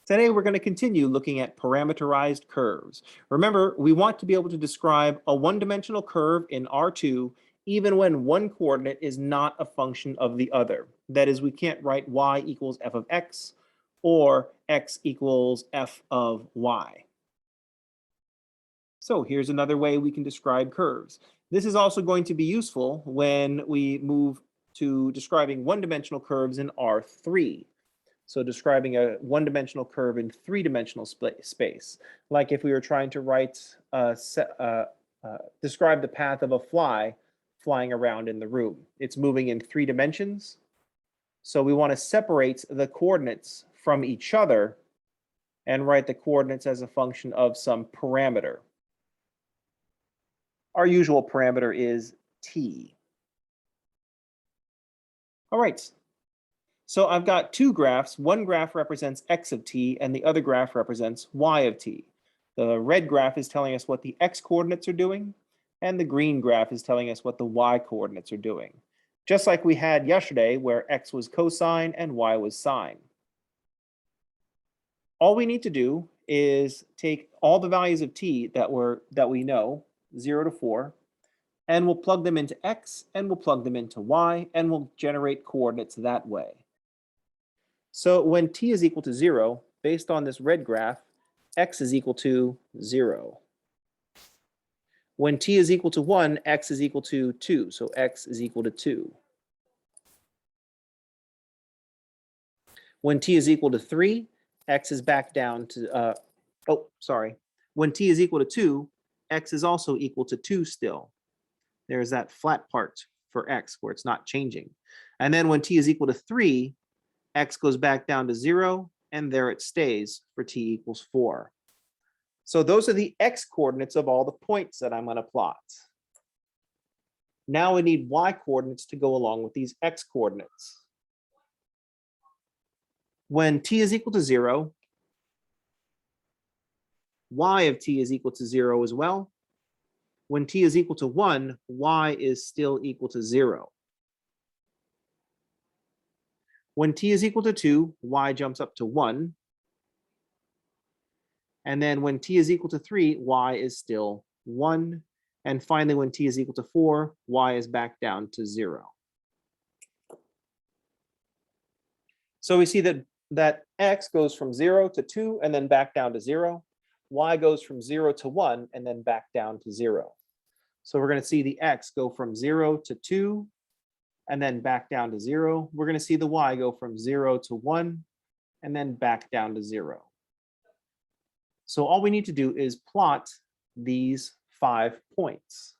Today, we're going to continue looking at parameterized curves. Remember, we want to be able to describe a one-dimensional curve in R2 even when one coordinate is not a function of the other. That is, we can't write y equals f of x or x equals f of y. So here's another way we can describe curves. This is also going to be useful when we move to describing one-dimensional curves in R3. So describing a one-dimensional curve in three-dimensional space, like if we were trying to describe the path of a fly flying around in the room. It's moving in 3 dimensions. So we want to separate the coordinates from each other and write the coordinates as a function of some parameter. Our usual parameter is t. All right. So I've got two graphs. One graph represents x of t, and the other graph represents y of t. The red graph is telling us what the x coordinates are doing, and the green graph is telling us what the y coordinates are doing. Just like we had yesterday, where x was cosine and y was sine. All we need to do is take all the values of t that we know, 0 to 4, and we'll plug them into x, and we'll plug them into y, and we'll generate coordinates that way. So when t is equal to 0, based on this red graph, x is equal to 0. When t is equal to 1, x is equal to 2, so x is equal to 2. When t is equal to 3, x is back down to, When t is equal to 2, x is also equal to 2 still. There's that flat part for x where it's not changing. And then when t is equal to 3, x goes back down to 0, and there it stays for t equals 4. So those are the x coordinates of all the points that I'm going to plot. Now we need y coordinates to go along with these x coordinates. When t is equal to 0, y of t is equal to 0 as well. When t is equal to 1, y is still equal to 0. When t is equal to 2, y jumps up to 1. And then when t is equal to 3, y is still 1. And finally, when t is equal to 4, y is back down to 0. So we see that x goes from 0 to 2 and then back down to 0. Y goes from 0 to 1 and then back down to 0. So we're going to see the x go from 0 to 2 and then back down to 0. We're going to see the y go from 0 to 1 and then back down to 0. So all we need to do is plot these 5 points.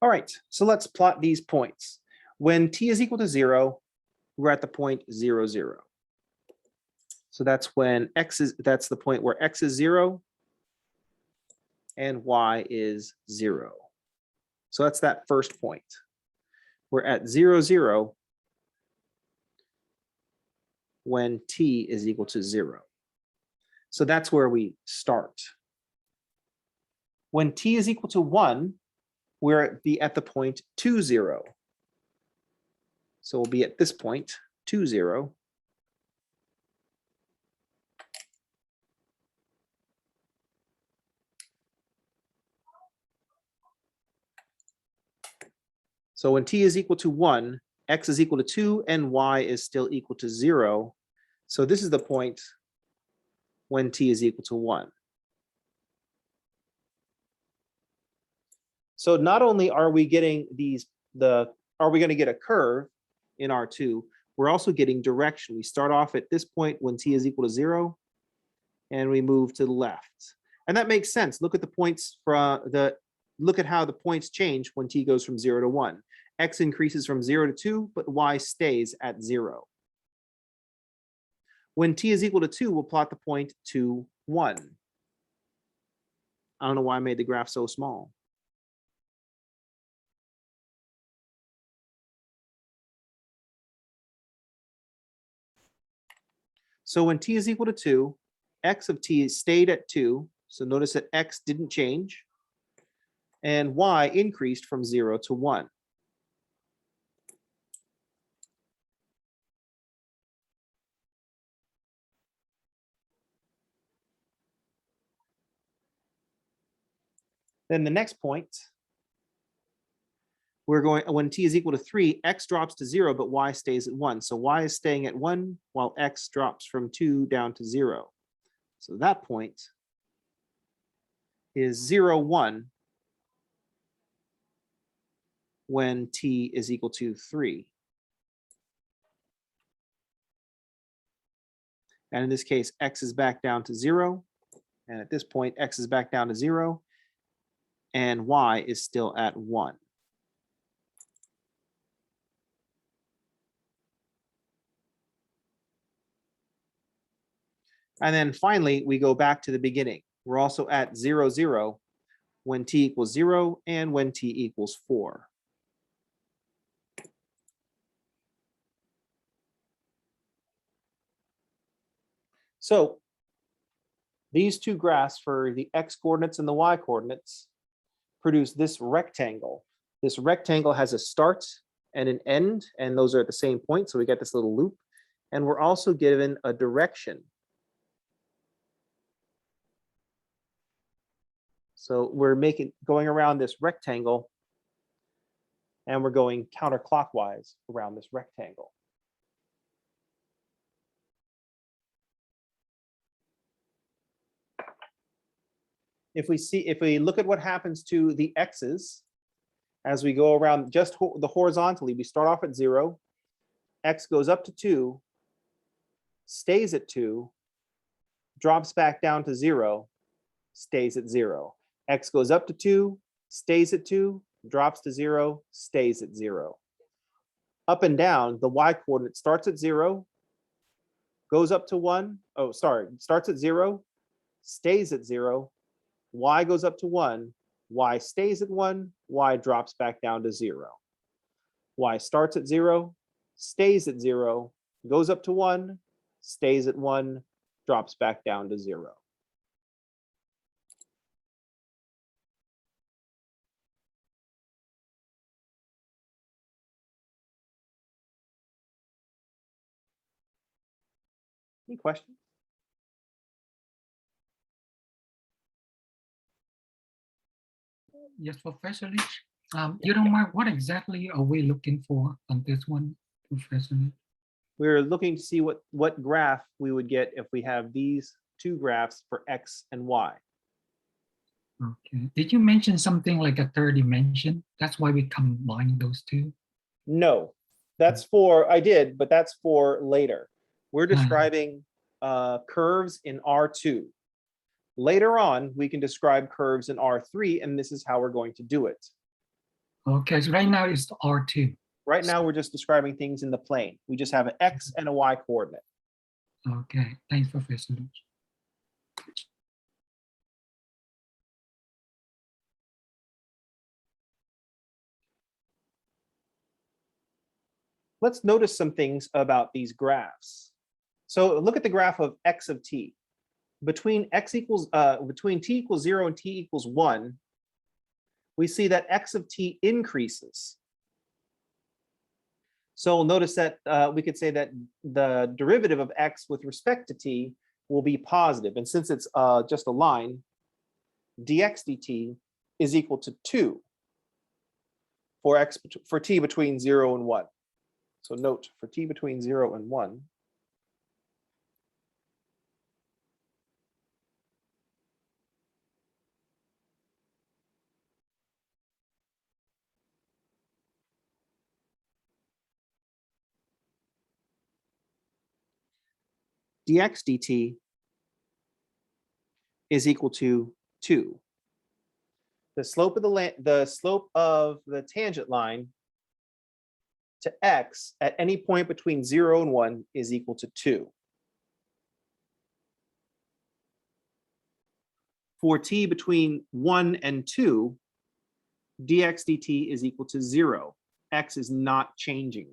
All right, so let's plot these points. When t is equal to 0, we're at the point 0, 0. So that's that's the point where x is 0 and y is 0. So that's that first point. We're at 0, 0 when t is equal to 0. So that's where we start. When t is equal to 1, we'll be at the point 2, 0. So we'll be at this point, 2, 0. So when t is equal to 1, x is equal to 2, and y is still equal to 0. So this is the point when t is equal to 1. So not only are we getting are we going to get a curve in R2, we're also getting direction. We start off at this point when t is equal to 0, and we move to the left. And that makes sense. Look at the points look at how the points change when t goes from 0 to 1. X increases from 0 to 2, but y stays at 0. When t is equal to 2, we'll plot the point 2, 1. I don't know why I made the graph so small. So when t is equal to 2, x of t stayed at 2. So notice that x didn't change. And y increased from 0 to 1. Then the next point, we're going, when t is equal to 3, x drops to 0, but y stays at 1. So y is staying at 1 while x drops from 2 down to 0. So that point is 0, 1 when t is equal to 3. And in this case, x is back down to 0. And at this point, x is back down to 0. And y is still at 1. And then finally, we go back to the beginning. We're also at 0, 0 when t equals 0 and when t equals 4. So these two graphs for the x coordinates and the y coordinates produce this rectangle. This rectangle has a start and an end, and those are at the same point. So we get this little loop. And we're also given a direction. So we're going around this rectangle, and we're going counterclockwise around this rectangle. If we look at what happens to the x's as we go around just the horizontally, we start off at 0, x goes up to 2, stays at 2, drops back down to 0, stays at 0. X goes up to 2, stays at 2, drops to 0, stays at 0. Up and down, the y coordinate starts at 0, goes up to 1, starts at 0, stays at 0, y goes up to 1, y stays at 1, y drops back down to 0. Y starts at 0, stays at 0, goes up to 1, stays at 1, drops back down to 0. Any questions? Yes, Professor Lee. You don't mind, what exactly are we looking for on this one, Professor Lee? We're looking to see what graph we would get if we have these two graphs for x and y. Okay. Did you mention something like a third dimension? That's why we combine those two? No, I did, but that's for later. We're describing curves in R2. Later on, we can describe curves in R3, and this is how we're going to do it. Okay, so right now it's R2. Right now, we're just describing things in the plane. We just have an x and a y coordinate. Okay, thanks, Professor Lee. Let's notice some things about these graphs. So look at the graph of x of t. Between t equals 0 and t equals 1, we see that x of t increases. So notice that we could say that the derivative of x with respect to t will be positive. And since it's just a line, dx dt is equal to 2 for t between 0 and 1. So note, for t between 0 and 1, dx dt is equal to 2. The slope of the tangent line to x at any point between 0 and 1 is equal to 2. For t between 1 and 2, dx dt is equal to 0. X is not changing.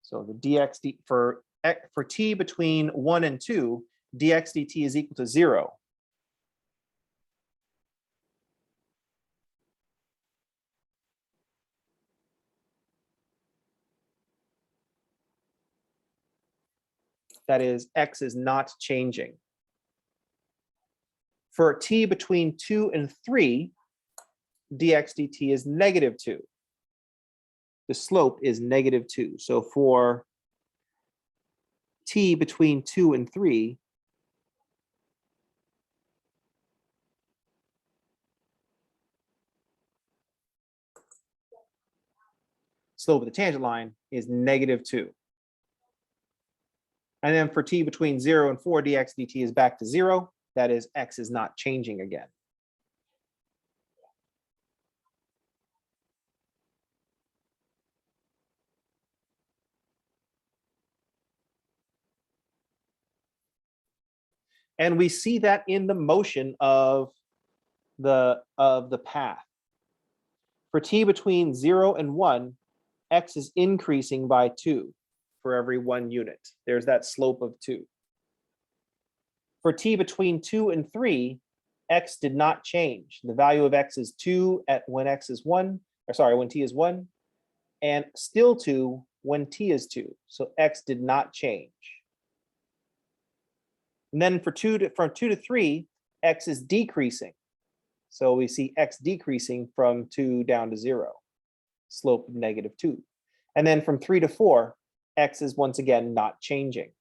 So the dx for t between 1 and 2, dx dt is equal to 0. That is, x is not changing. For t between 2 and 3, dx dt is -2. The slope is -2. So for t between 2 and 3, slope of the tangent line is -2. And then for t between 0 and 4, dx dt is back to 0. That is, x is not changing again. And we see that in the motion of the path. For t between 0 and 1, x is increasing by 2 for every 1 unit. There's that slope of 2. For t between 2 and 3, x did not change. The value of x is 2 when x is 1, or sorry, when t is 1, and still 2 when t is 2. So x did not change. And then from 2 to 3, x is decreasing. So we see x decreasing from 2 down to 0, slope of -2. And then from 3 to 4, x is once again not changing.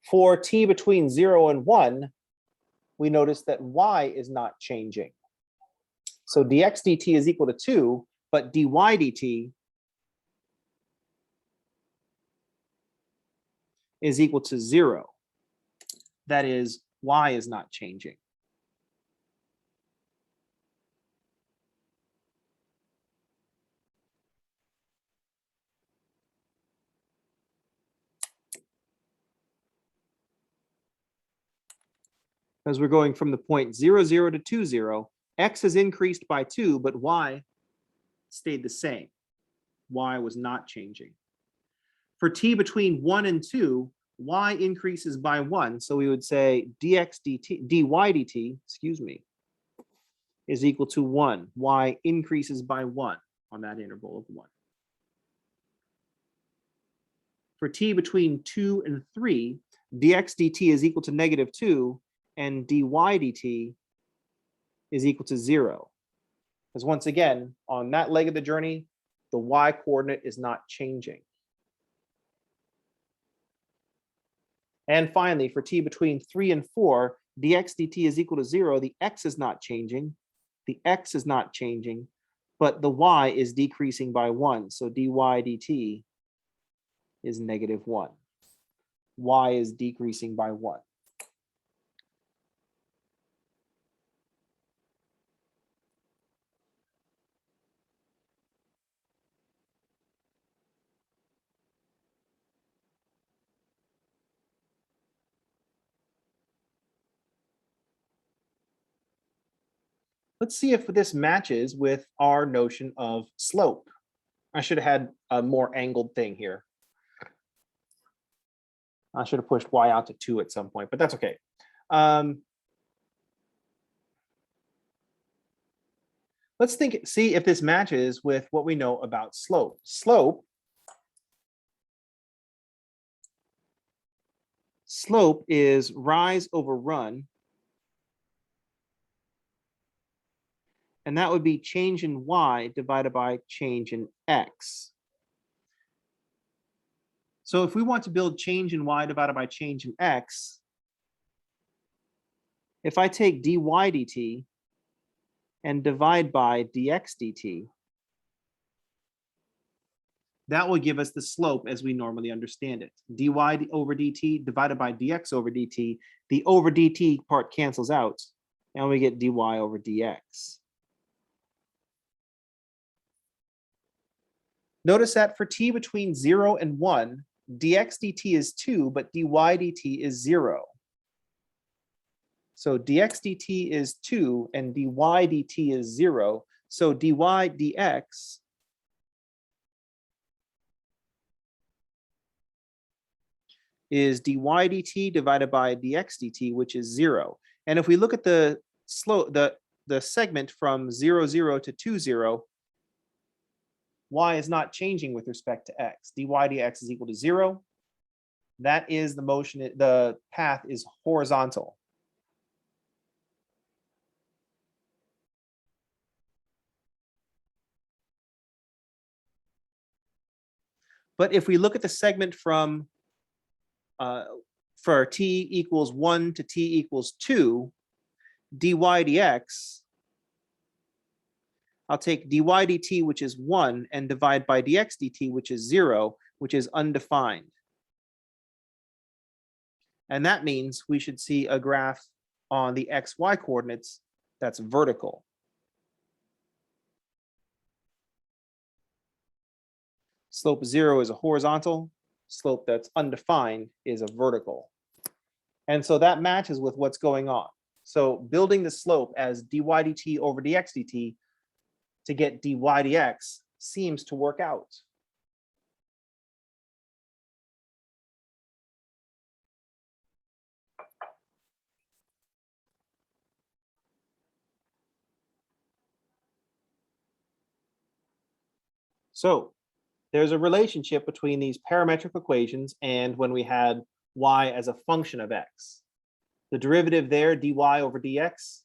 For t between 0 and 1, we notice that y is not changing. So dx dt is equal to 2, but dy dt is equal to 0. That is, y is not changing. As we're going from the point 0, 0 to 2, 0, x has increased by 2, but y stayed the same. Y was not changing. For t between 1 and 2, y increases by 1. So we would say dx dt, dy dt, excuse me, is equal to 1. Y increases by 1 on that interval of 1. For t between 2 and 3, dx dt is equal to -2, and dy dt is equal to 0. Because once again, on that leg of the journey, the y coordinate is not changing. And finally, for t between 3 and 4, dx dt is equal to 0. The x is not changing. The x is not changing, but the y is decreasing by 1. So dy dt is -1. Y is decreasing by 1. Let's see if this matches with our notion of slope. I should have had a more angled thing here. I should have pushed y out to 2 at some point, but that's okay. Let's see if this matches with what we know about slope. Slope is rise over run. And that would be change in y divided by change in x. So if we want to build change in y divided by change in x, if I take dy dt and divide by dx dt, that will give us the slope as we normally understand it. dy over dt divided by dx over dt. The over dt part cancels out, and we get dy over dx. Notice that for t between 0 and 1, dx dt is 2, but dy dt is 0. So dx dt is 2 and dy dt is 0. So dy dx is dy dt divided by dx dt, which is 0. And if we look at the slope, the segment from 0, 0 to 2, 0, y is not changing with respect to x. dy dx is equal to 0. That is the motion, the path is horizontal. But if we look at the segment from for t equals 1 to t equals 2, dy dx, I'll take dy dt, which is 1, and divide by dx dt, which is 0, which is undefined. And that means we should see a graph on the xy coordinates that's vertical. Slope 0 is a horizontal. Slope that's undefined is a vertical. And so that matches with what's going on. So building the slope as dy dt over dx dt to get dy dx seems to work out. So there's a relationship between these parametric equations and when we had y as a function of x. The derivative there, dy over dx,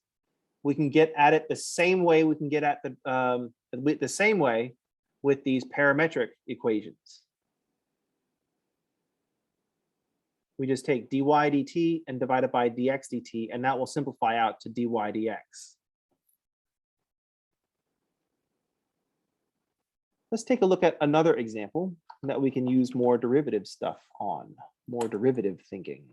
we can get at it the same way we can get at the same way with these parametric equations. We just take dy dt and divide it by dx dt, and that will simplify out to dy dx. Let's take a look at another example that we can use more derivative stuff on, more derivative thinking.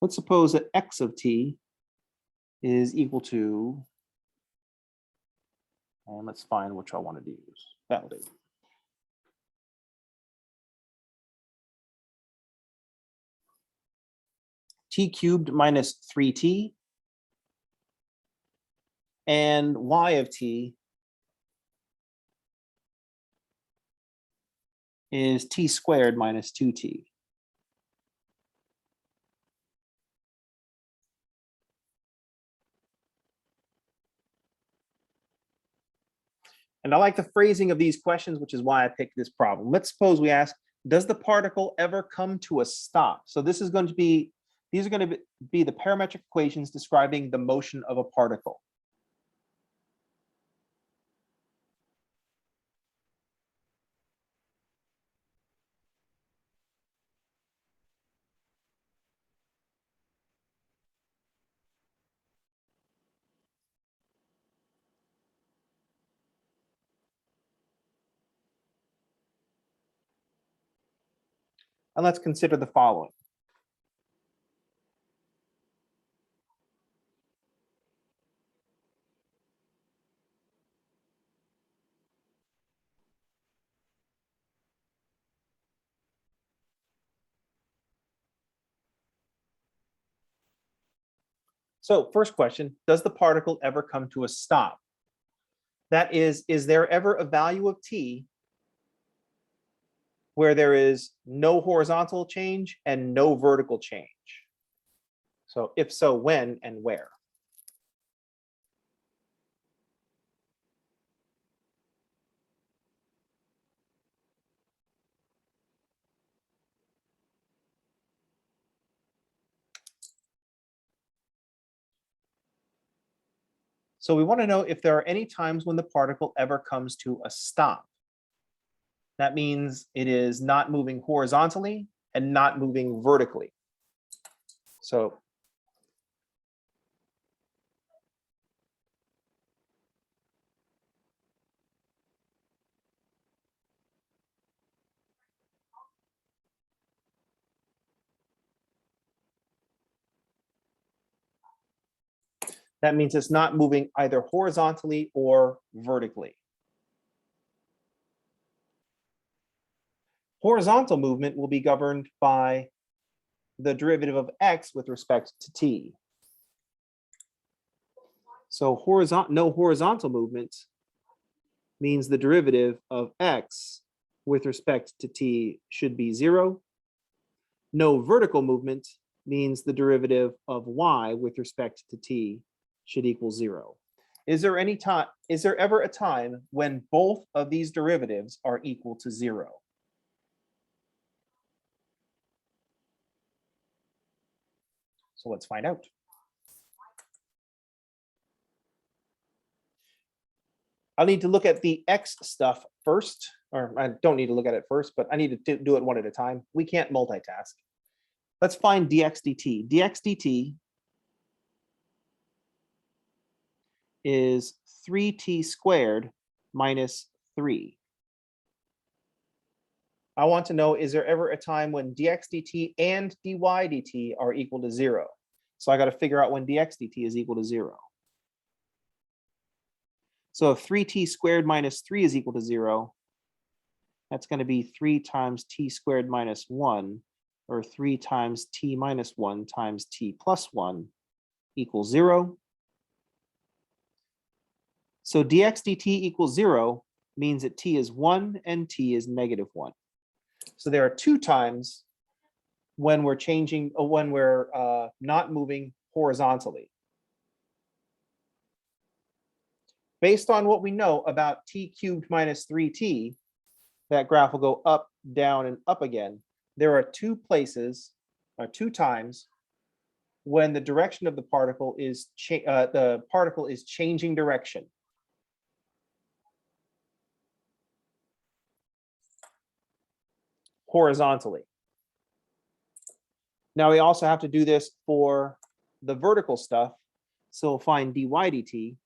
Let's suppose that x of t is equal to, and let's find which I want to use. That'll do. T cubed minus 3t, and y of t is t squared minus 2t. And I like the phrasing of these questions, which is why I picked this problem. Let's suppose we ask, does the particle ever come to a stop? So this is going to be, these are going to be the parametric equations describing the motion of a particle. And let's consider the following. So first question, does the particle ever come to a stop? That is there ever a value of t where there is no horizontal change and no vertical change? So if so, when and where? So we want to know if there are any times when the particle ever comes to a stop. That means it is not moving horizontally and not moving vertically. So That means it's not moving either horizontally or vertically. Horizontal movement will be governed by the derivative of x with respect to t. So no horizontal movement means the derivative of x with respect to t should be 0. No vertical movement means the derivative of y with respect to t should equal 0. Is there ever a time when both of these derivatives are equal to 0? So let's find out. I'll need to look at the x stuff first, or I don't need to look at it first, but I need to do it one at a time. We can't multitask. Let's find dx dt. Dx dt is 3t squared minus 3. I want to know, is there ever a time when dx dt and dy dt are equal to 0? So I got to figure out when dx dt is equal to 0. So if 3t squared minus 3 is equal to 0, that's going to be 3 times t squared minus 1, or 3 times t minus 1 times t plus 1 equals 0. So dx dt equals 0 means that t is 1 and t is negative 1. So there are 2 times when we're not moving horizontally. Based on what we know about t cubed minus 3t, that graph will go up, down, and up again. There are 2 places, or 2 times, when the direction of the particle is changing direction. Horizontally. Now we also have to do this for the vertical stuff. So we'll find dy dt.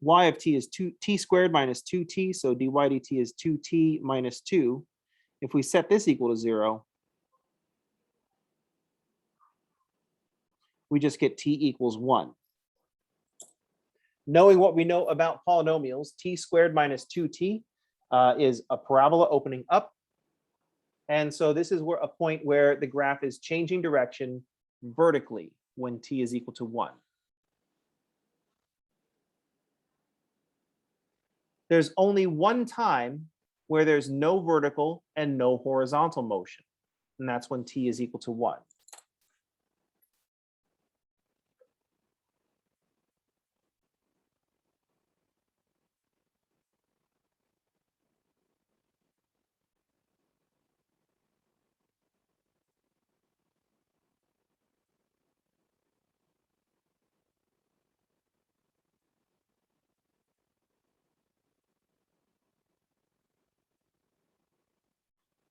Y of t is t squared minus 2t, so dy dt is 2t minus 2. If we set this equal to 0, we just get t equals 1. Knowing what we know about polynomials, t squared minus 2t is a parabola opening up. And so this is a point where the graph is changing direction vertically when t is equal to 1. There's only one time where there's no vertical and no horizontal motion, and that's when t is equal to 1.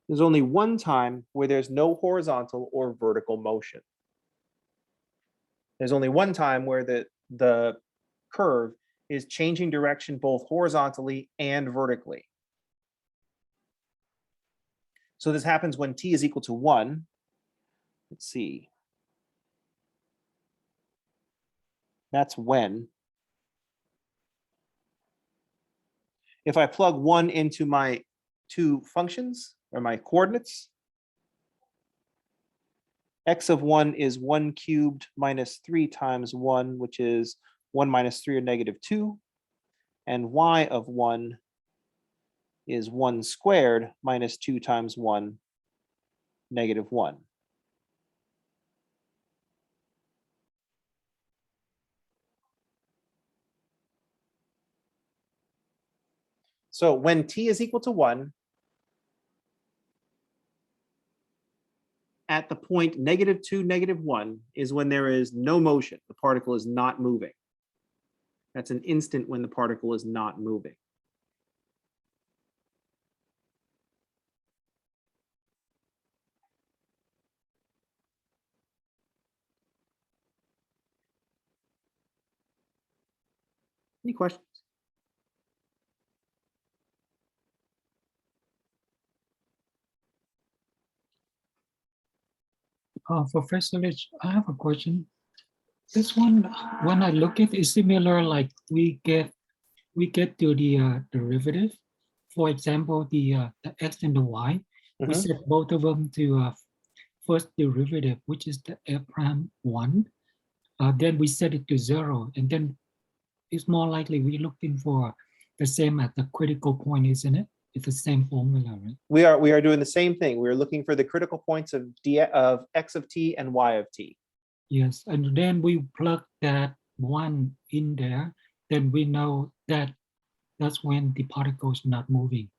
There's only one time where there's no horizontal or vertical motion. There's only one time where the curve is changing direction both horizontally and vertically. So this happens when t is equal to 1. Let's see. That's when. If I plug 1 into my 2 functions, or my coordinates, x of 1 is 1 cubed minus 3 times 1, which is 1 minus 3 or negative 2. And y of 1 is 1 squared minus 2 times 1, negative 1. So when t is equal to 1, at the point negative 2, negative 1 is when there is no motion. The particle is not moving. That's an instant when the particle is not moving. Any questions? Professor Rich, I have a question. This one, when I look at, is similar like we get to the derivative. For example, the x and the y. We Mhm. set both of them to first derivative, which is the f prime 1. Then we set it to 0, and then it's more likely we're looking for the same at the critical point, isn't it? It's the same formula, right? We are doing the same thing. We are looking for the critical points of x of t and y of t. Yes, and then we plug that 1 in there, then we know that that's when the particle is not moving.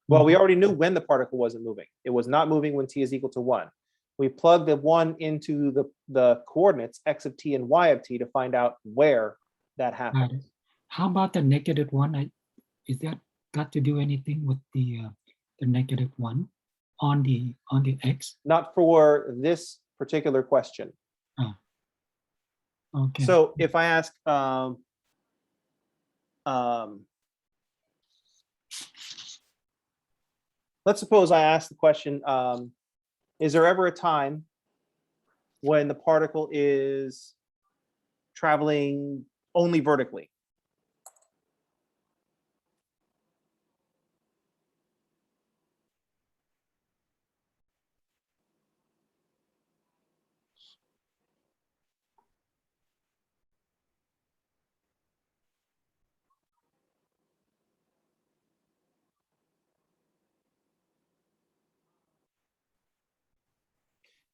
Well, we already knew when the particle wasn't moving. It was not moving when t is equal to 1. We plug the 1 into the coordinates x of t and y of t to find out where that Got happened. it. How about the negative 1? Is that got to do anything with the negative 1 on the x? Not for this particular question. Oh, okay. So if I ask, let's suppose I ask the question, is there ever a time when the particle is traveling only vertically?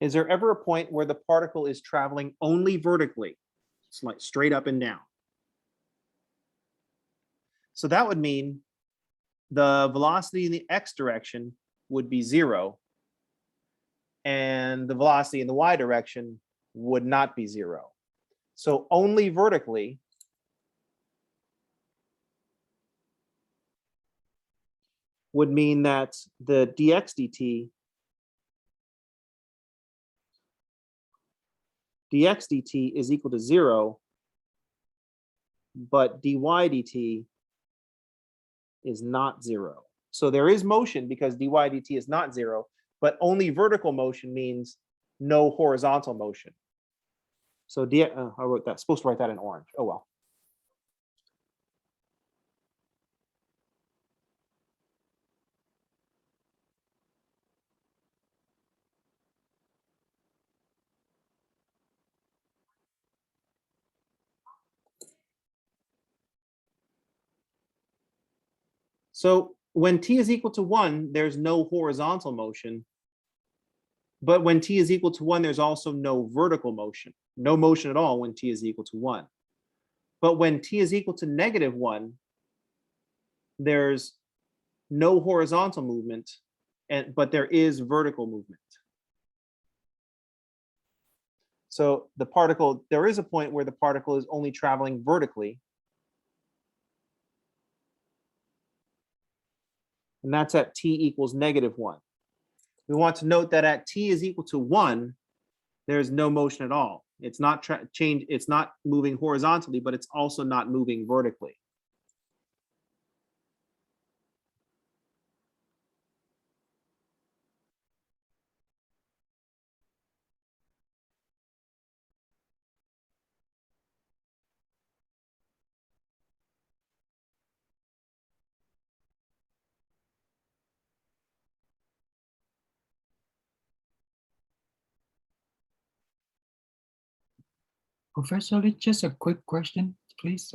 Is there ever a point where the particle is traveling only vertically? It's like straight up and down. So that would mean the velocity in the x direction would be 0, and the velocity in the y direction would not be 0. So only vertically would mean that the dx dt is equal to 0, but dy dt is not 0. So there is motion because dy dt is not 0, but only vertical motion means no horizontal motion. So I wrote that, supposed to write that in orange. Oh well. So when t is equal to 1, there's no horizontal motion. But when t is equal to 1, there's also no vertical motion. No motion at all when t is equal to 1. But when t is equal to -1, there's no horizontal movement, but there is vertical movement. So the particle, there is a point where the particle is only traveling vertically. And that's at t equals -1. We want to note that at t is equal to 1, there's no motion at all. It's not it's not moving horizontally, but it's also not moving vertically. Professor, just a quick question, please.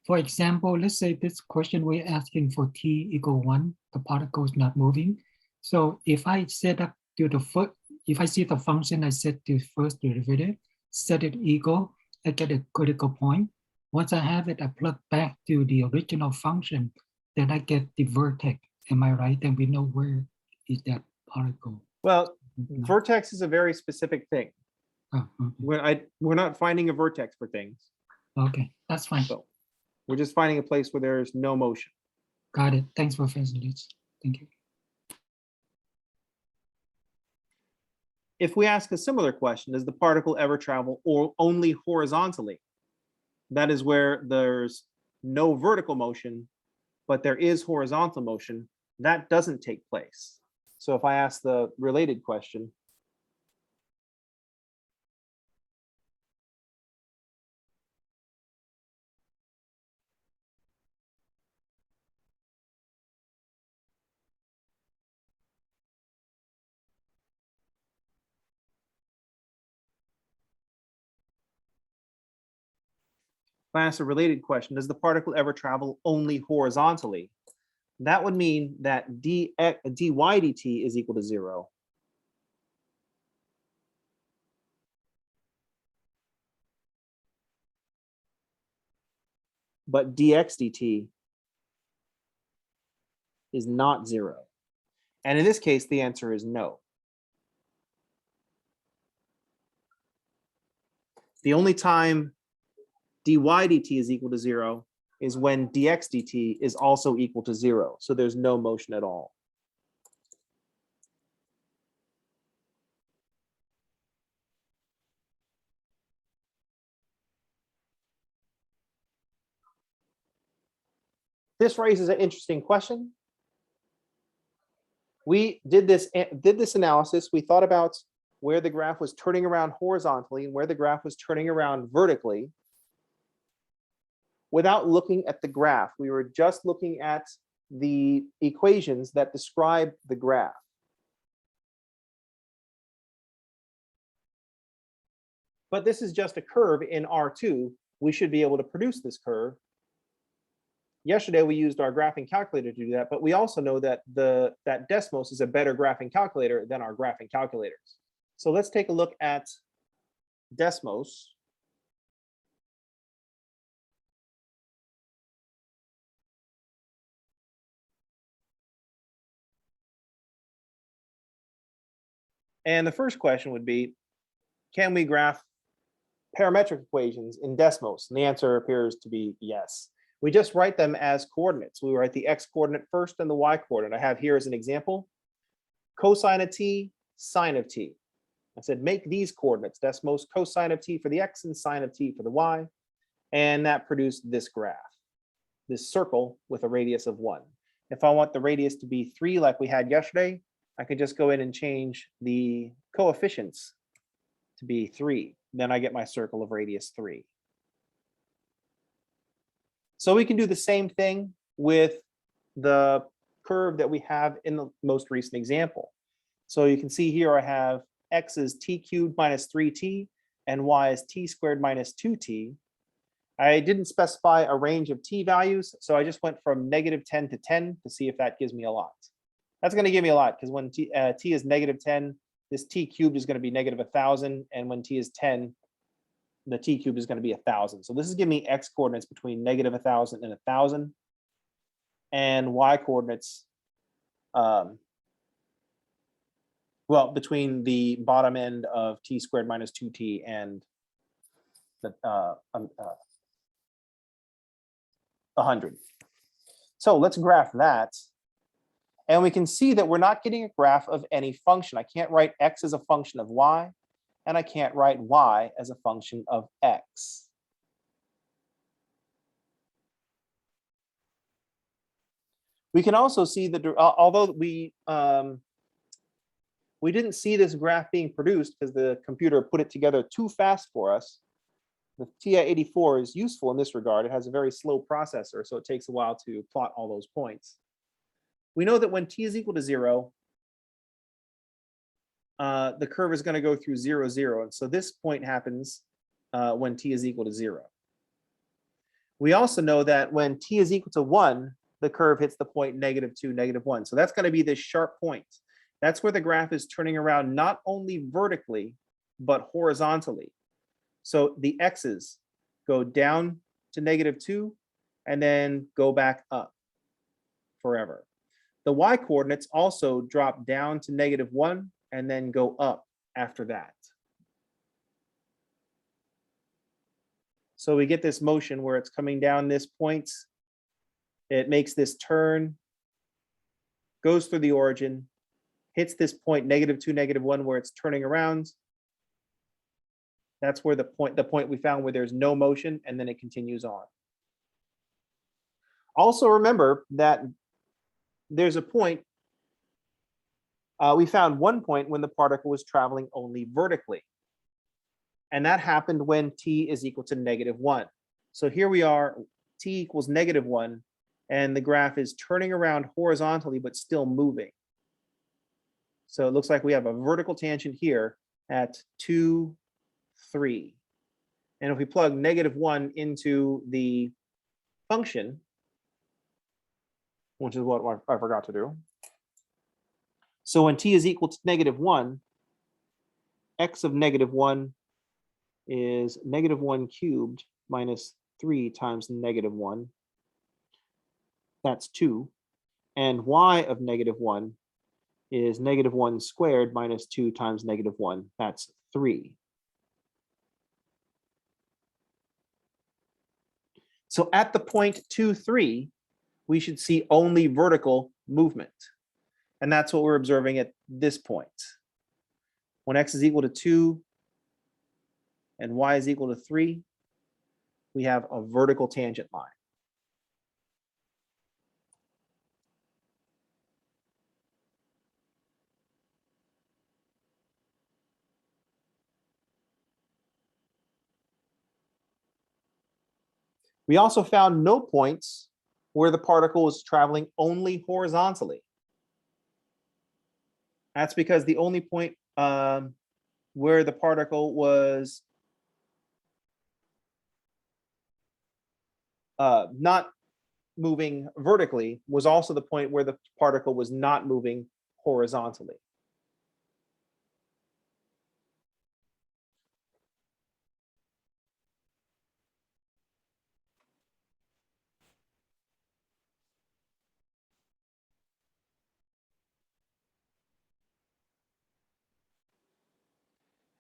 For example, let's say this question we're asking for t equal 1, the particle is not moving. So if I set up to the first, if I see the function I set to first derivative, set it equal, I get a critical point. Once I have it, I plug back to the original function, then I get the vertex. Am I right? Then we know where is that particle. Well, vertex is a very specific thing. Oh, okay. We're not finding a vertex for things. Okay, that's fine. So we're just finding a place where there's no motion. Got it. Thanks, Professor Litz. Thank you. If we ask a similar question, does the particle ever travel or only horizontally? That is where there's no vertical motion, but there is horizontal motion. That doesn't take place. So if I ask the related question, If I ask a related question, does the particle ever travel only horizontally? That would mean that dy dt is equal to 0. But dx dt is not 0. And in this case, the answer is no. The only time dy dt is equal to 0 is when dx dt is also equal to 0. So there's no motion at all. This raises an interesting question. We did this analysis. We thought about where the graph was turning around horizontally and where the graph was turning around vertically without looking at the graph. We were just looking at the equations that describe the graph. But this is just a curve in R2. We should be able to produce this curve. Yesterday, we used our graphing calculator to do that, but we also know that that Desmos is a better graphing calculator than our graphing calculators. So let's take a look at Desmos. And the first question would be, can we graph parametric equations in Desmos? And the answer appears to be yes. We just write them as coordinates. We write the x coordinate first and the y coordinate. I have here as an example, cosine of t, sine of t. I said, make these coordinates, Desmos, cosine of t for the x and sine of t for the y. And that produced this graph, this circle with a radius of 1. If I want the radius to be 3 like we had yesterday, I could just go in and change the coefficients to be 3. Then I get my circle of radius 3. So we can do the same thing with the curve that we have in the most recent example. So you can see here I have x is t cubed minus 3t and y is t squared minus 2t. I didn't specify a range of t values, so I just went from -10 to 10 to see if that gives me a lot. That's going to give me a lot because when t is -10, this t cubed is going to be -1000, and when t is 10, the t cubed is going to be 1000. So this is giving me x coordinates between -1000 and 1000, and y coordinates, well, between the bottom end of t squared minus 2t and the 100. So let's graph that. And we can see that we're not getting a graph of any function. I can't write x as a function of y, and I can't write y as a function of x. We can also see that although we didn't see this graph being produced because the computer put it together too fast for us, the TI-84 is useful in this regard. It has a very slow processor, so it takes a while to plot all those points. We know that when t is equal to 0, the curve is going to go through 0, 0. And so this point happens when t is equal to 0. We also know that when t is equal to 1, the curve hits the point -2, -1. So that's going to be this sharp point. That's where the graph is turning around not only vertically, but horizontally. So the x's go down to -2 and then go back up forever. The y coordinates also drop down to -1 and then go up after that. So we get this motion where it's coming down this point. It makes this turn, goes through the origin, hits this point -2, -1 where it's turning around. That's where the point we found where there's no motion, and then it continues on. Also remember that there's a point, we found one point when the particle was traveling only vertically. And that happened when t is equal to -1. So here we are, t equals -1, and the graph is turning around horizontally, but still moving. So it looks like we have a vertical tangent here at 2, 3. And if we plug -1 into the function, which is what I forgot to do. So when t is equal to -1, x of -1 is -1 cubed minus 3 times -1. That's 2. And y of -1 is -1 squared minus 2 times -1. That's 3. So at the point 2, 3, we should see only vertical movement. And that's what we're observing at this point. When x is equal to 2 and y is equal to 3, we have a vertical tangent line. We also found no points where the particle was traveling only horizontally. That's because the only point where the particle was not moving vertically was also the point where the particle was not moving horizontally.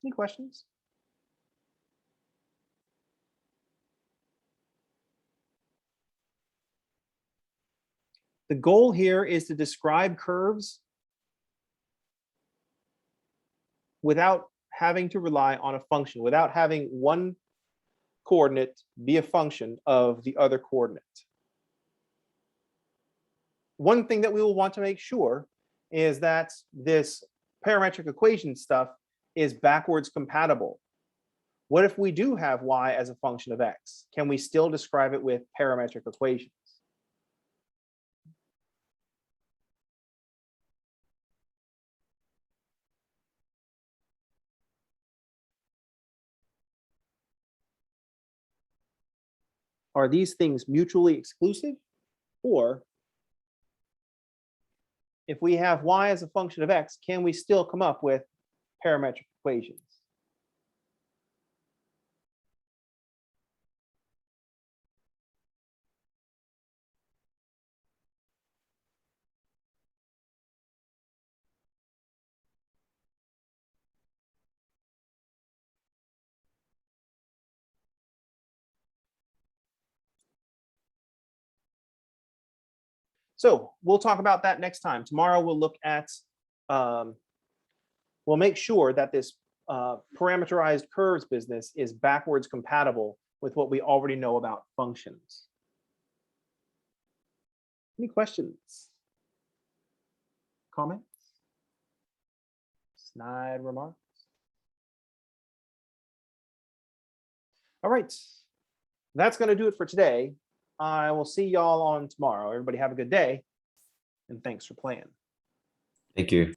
Any questions? The goal here is to describe curves without having to rely on a function, without having one coordinate be a function of the other coordinate. One thing that we will want to make sure is that this parametric equation stuff is backwards compatible. What if we do have y as a function of x? Can we still describe it with parametric equations? Are these things mutually exclusive? Or if we have y as a function of x, can we still come up with parametric equations? So we'll talk about that next time. Tomorrow we'll look at, we'll make sure that this parameterized curves business is backwards compatible with what we already know about functions. Any questions? Comments? Snide remarks? All right, that's going to do it for today. I will see y'all on tomorrow. Everybody have a good day, and thanks for playing. Thank you.